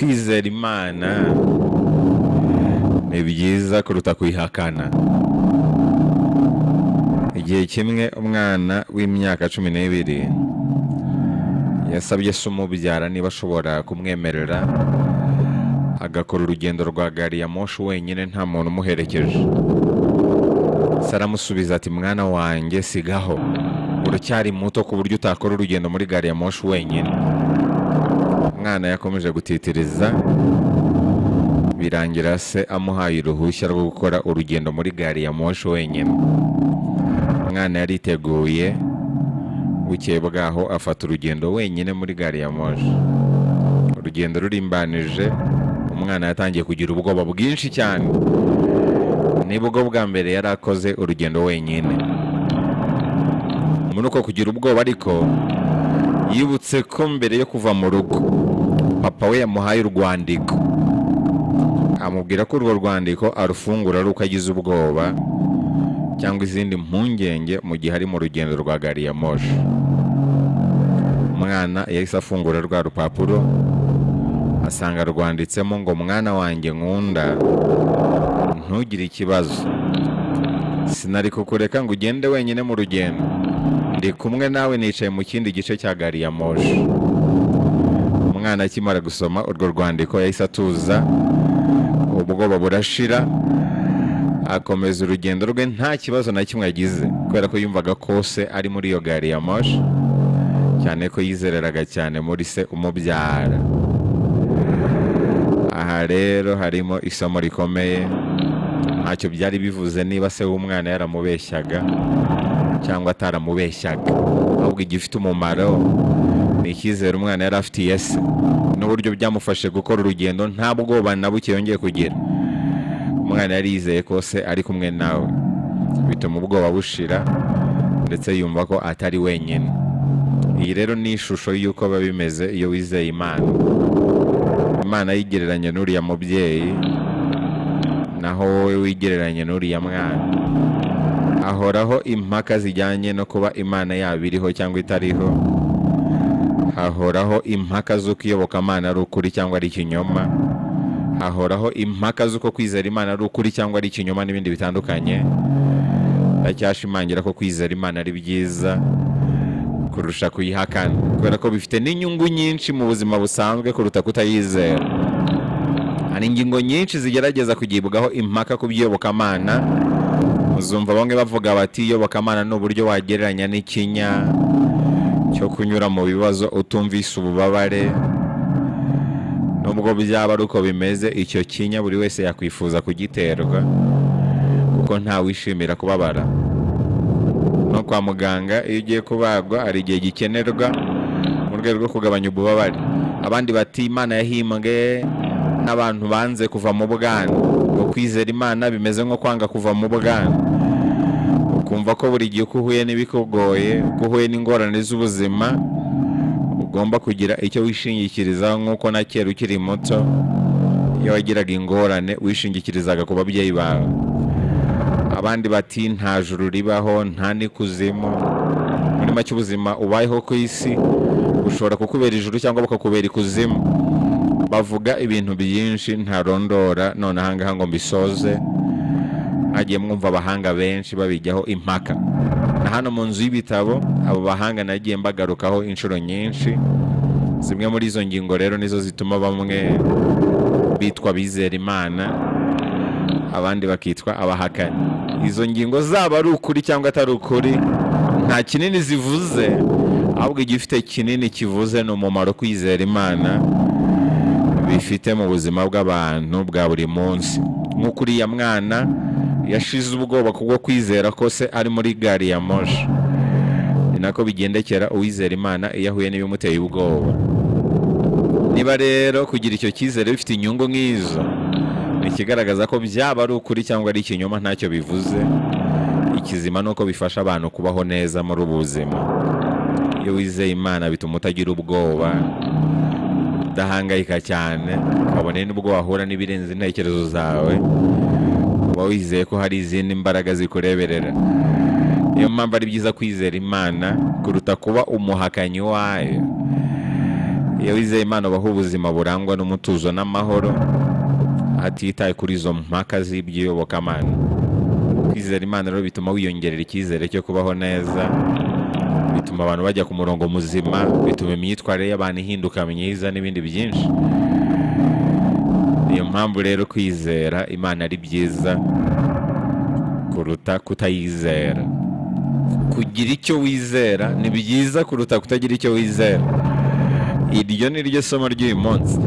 kwizera Imana ni byiza kuruta kuyihakana. Igihe kimwe umwana w'imyaka 12 yasabye se umubyara niba ashobora kumwemerera agakora urugendo rwa gari ya moshi wenyine nta muntu umuherekeje. Saramusubiza ati mwana wanjye sigaho, uracyari muto ku buryo utakora urugendo muri gari ya moshi wenyine. Umwana yakomeje gutitiriza birangira se amuhaye uruhushya rwo gukora urugendo muri gari ya moshi wenyine. Umwana yariteguye, bukeye bwaho afata urugendo wenyine muri gari ya moshi. Urugendo rurimbanije, umwana yatangiye kugira ubwoba bwinshi cyane. Nibwo bwa mbere yari akoze urugendo wenyine. Muri uko kugira ubwoba ariko yibutse ko mbere yo kuva mu rugo papa we yamuhaye urwandiko, amubwira ko urwo rwandiko arufungura ari uko agize ubwoba cyangwa izindi mpungenge mu gihe ari mu rugendo rwa gari ya moshi. Umwana yahise afungura rwa rupapuro asanga rwanditsemo ngo mwana wanjye nkunda, ntugire ikibazo, sinari kukureka ngo ugende wenyine mu rugendo, ndi kumwe nawe nicaye mu kindi gice cya gari ya moshi. Umwana akimara gusoma urwo rwandiko yahise atuza, ubwoba burashira, akomeza urugendo rwe nta kibazo na kimwe agize kubera ko yumvaga ko se ari muri iyo gari ya moshi, cyane ko yizereraga cyane muri se umubyara. Aha rero harimo isomo rikomeye. Ntacyo byari bivuze niba se w'umwana yaramubeshyaga cyangwa ataramubeshyaga, ahubwo igifite umumaro ni icyizere umwana yari afitiye se n'uburyo byamufashe gukora urugendo nta bwoba na buke yongeye kugira. Umwana yari yizeye ko se ari kumwe nawe, bituma ubwoba bushira ndetse yumva ko atari wenyine. Iyi rero ni ishusho y'uko biba bimeze iyo wizeye Imana. Imana yigereranya n'uriya mubyeyi, naho wowe wigereranya n'uriya mwana. Hahoraho impaka zijyanye no kuba Imana yaba iriho cyangwa itariho. Hahoraho impaka z'uko iyobokamana ari ukuri cyangwa ari ikinyoma. Hahoraho impaka z'uko kwizera Imana ari ukuri cyangwa ari ikinyoma n'ibindi bitandukanye. Ndacyashimangira ko kwizera Imana ari byiza kurusha kuyihakana, kubera ko bifite n'inyungu nyinshi mu buzima busanzwe kuruta kutayizera. Hari ingingo nyinshi zigerageza kugibwaho impaka ku by'iyobokamana. Uzumva bamwe bavuga bati iyobokamana ni uburyo wagereranya n'ikinya cyo kunyura mu bibazo utumvise ububabare. Nubwo byaba ari uko bimeze, icyo kinya buri wese yakwifuza kugiterwa kuko ntawishimira kubabara. No kwa muganga iyo ugiye kubagwa hari igihe gikenerwa mu rwego rwo kugabanya ububabare. Abandi bati Imana yahimbwe n'abantu banze kuva mu bwana, ngo kwizera Imana bimeze nko kwanga kuva mu bwana. Ukumva ko buri gihe uko uhuye n'ibikugoye, uko uhuye n'ingorane z'ubuzima, ugomba kugira icyo wishingikirizaho, nk'uko na kera ukiri muto iyo wagiraga ingorane wishingikirizaga ku babyeyi bawe. Abandi bati nta juru ribaho, nta n'ikuzimu. Muri make ubuzima ubayeho ku isi bushobora kukubera ijuru cyangwa bukakubera ikuzimu. Bavuga ibintu byinshi ntarondora none ahangaha ngo mbisoze. Hagiye mwumva abahanga benshi babijyaho impaka, na hano mu nzu y'ibitabo abo bahanga nagiye mbagarukaho inshuro nyinshi. Zimwe muri izo ngingo rero nizo zituma bamwe bitwa bizera Imana, abandi bakitwa abahakani. Izo ngingo zaba ari ukuri cyangwa atari ukuri nta kinini zivuze, ahubwo igifite kinini kivuze ni umumaro kwizera Imana bifite mu buzima bw'abantu bwa buri munsi. Nk'uko uriya mwana yashize ubwoba kubwo kwizera ko se ari muri gari ya moshi, ni nako bigendekera uwizera Imana iyo ahuye n'ibimuteye ubwoba. Niba rero kugira icyo cyizere bifite inyungu nk'izo, ni ikigaragaza ko byaba ari ukuri cyangwa ari ikinyoma ntacyo bivuze. Ikizima ni uko bifasha abantu kubaho neza muri ubu buzima. Iyo wizeye Imana bituma utagira ubwoba, udahangayika cyane, kabone n'ubwo wahura n'ibirenze intekerezo zawe, uba wizeye ko hari izindi mbaraga zikureberera. Niyo mpamvu ari byiza kwizera Imana kuruta kuba umuhakanyi wayo. iyo wizeye Imana ubaho ubuzima burangwa n'umutuzo n'amahoro, hatitaye kuri izo mpaka z'iby'iyobokamana. Kwizera Imana rero bituma wiyongerera icyizere cyo kubaho neza, bituma abantu bajya ku murongo muzima, bituma imyitwarire y'abantu ihinduka myiza n'ibindi byinshi. Niyo mpamvu rero kwizera Imana ari byiza kuruta kutayizera. Kugira icyo wizera ni byiza kuruta kutagira icyo wizera. Iryo ni ryo somo ry'uyu munsi.